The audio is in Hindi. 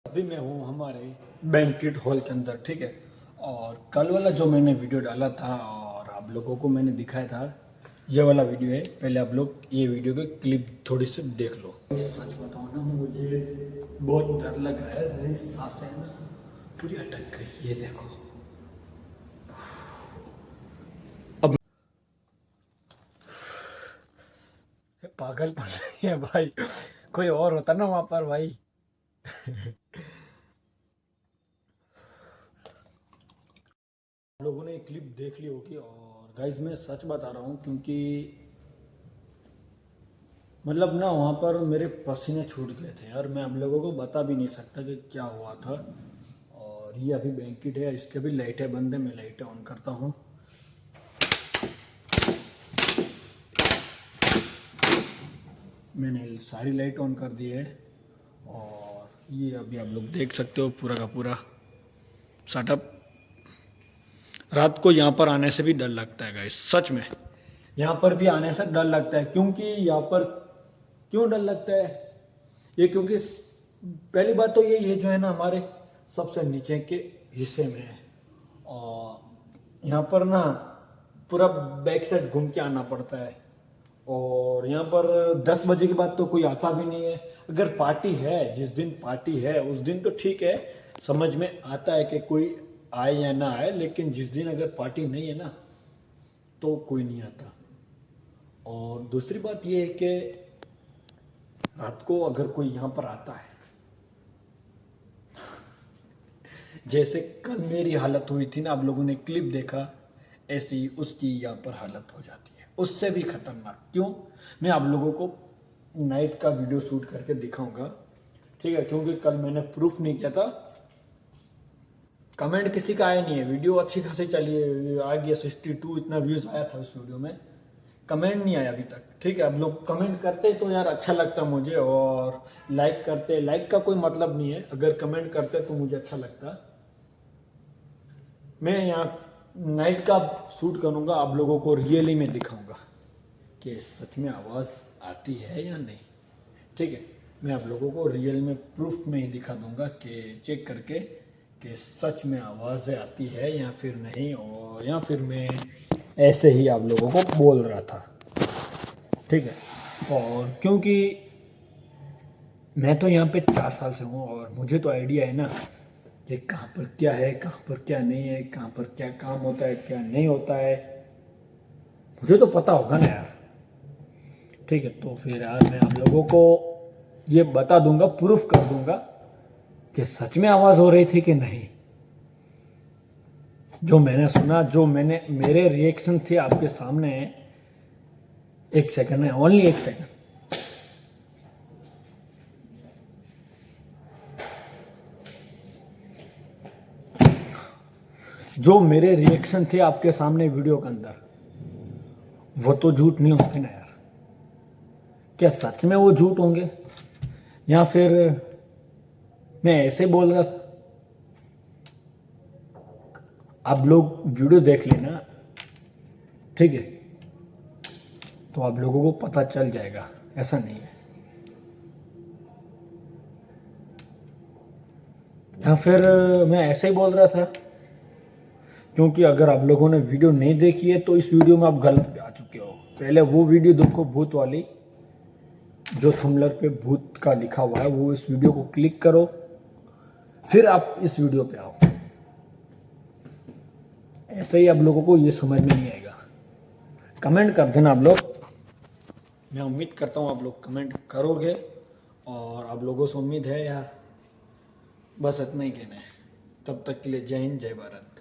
अभी मैं हूँ हमारे बैंक्वेट हॉल के अंदर, ठीक है। और कल वाला जो मैंने वीडियो डाला था और आप लोगों को मैंने दिखाया था, ये वाला वीडियो है। पहले आप लोग ये वीडियो की क्लिप थोड़ी सी देख लो। सच बताओ ना, मुझे बहुत डर लग रहा है। मेरी सांसें ना पूरी अटक गई। ये देखो, अब पागल बन रही है भाई। कोई और होता ना वहां पर भाई। आप लोगों ने क्लिप देख ली होगी। और गाइज मैं सच बता रहा हूँ, क्योंकि मतलब ना वहाँ पर मेरे पसीने छूट गए थे यार। मैं आप लोगों को बता भी नहीं सकता कि क्या हुआ था। और ये अभी बैंक्वेट है, इसके भी लाइटें बंद है। मैं लाइटें ऑन करता हूँ। मैंने सारी लाइट ऑन कर दी है। और ये अभी आप लोग देख सकते हो पूरा का पूरा सेटअप। रात को यहाँ पर आने से भी डर लगता है गाइस, सच में। यहाँ पर भी आने से डर लगता है। क्योंकि यहाँ पर क्यों डर लगता है ये, क्योंकि पहली बात तो ये जो है ना, हमारे सबसे नीचे के हिस्से में है। और यहाँ पर ना पूरा बैक साइड घूम के आना पड़ता है। और यहाँ पर 10 बजे के बाद तो कोई आता भी नहीं है। अगर पार्टी है, जिस दिन पार्टी है उस दिन तो ठीक है, समझ में आता है कि कोई आए या ना आए। लेकिन जिस दिन अगर पार्टी नहीं है ना, तो कोई नहीं आता। और दूसरी बात ये है कि रात को अगर कोई यहाँ पर आता है, जैसे कल मेरी हालत हुई थी ना, आप लोगों ने क्लिप देखा, ऐसी उसकी यहाँ पर हालत हो जाती है। उससे भी खतरनाक। क्यों? मैं आप लोगों को नाइट का वीडियो शूट करके दिखाऊंगा, ठीक है। क्योंकि कल मैंने प्रूफ नहीं किया था। कमेंट किसी का आया नहीं है। वीडियो अच्छी खासी चली है, आ गया 62 इतना व्यूज आया था उस वीडियो में। कमेंट नहीं आया अभी तक, ठीक है। अब लोग कमेंट करते तो यार अच्छा लगता मुझे। और लाइक करते, लाइक का कोई मतलब नहीं है, अगर कमेंट करते तो मुझे अच्छा लगता। मैं यहाँ नाइट का शूट करूँगा, आप लोगों को रियली में दिखाऊंगा कि सच में आवाज़ आती है या नहीं, ठीक है। मैं आप लोगों को रियल में प्रूफ में ही दिखा दूंगा कि चेक करके कि सच में आवाज़ें आती है या फिर नहीं। और या फिर मैं ऐसे ही आप लोगों को बोल रहा था, ठीक है। और क्योंकि मैं तो यहाँ पे 4 साल से हूँ और मुझे तो आइडिया है ना कि कहाँ पर क्या है, कहाँ पर क्या नहीं है, कहाँ पर क्या काम होता है, क्या नहीं होता है। मुझे तो पता होगा ना यार, ठीक है। तो फिर यार मैं आप लोगों को ये बता दूंगा, प्रूफ कर दूंगा कि सच में आवाज़ हो रही थी कि नहीं। जो मैंने सुना, जो मैंने मेरे रिएक्शन थे आपके सामने है। एक सेकंड है, ओनली एक सेकंड। जो मेरे रिएक्शन थे आपके सामने वीडियो के अंदर, वो तो झूठ नहीं होंगे ना यार। क्या सच में वो झूठ होंगे, या फिर मैं ऐसे बोल रहा था? आप लोग वीडियो देख लेना, ठीक है। तो आप लोगों को पता चल जाएगा, ऐसा नहीं है। या फिर मैं ऐसे ही बोल रहा था। क्योंकि अगर आप लोगों ने वीडियो नहीं देखी है तो इस वीडियो में आप गलत पे आ चुके हो। पहले वो वीडियो देखो, भूत वाली, जो थंबनेल पे भूत का लिखा हुआ है, वो इस वीडियो को क्लिक करो, फिर आप इस वीडियो पे आओ। ऐसे ही आप लोगों को ये समझ में नहीं आएगा। कमेंट कर देना आप लोग। मैं उम्मीद करता हूँ आप लोग कमेंट करोगे। और आप लोगों से उम्मीद है यार, बस इतना ही कहना है। तब तक के लिए जय हिंद, जय भारत।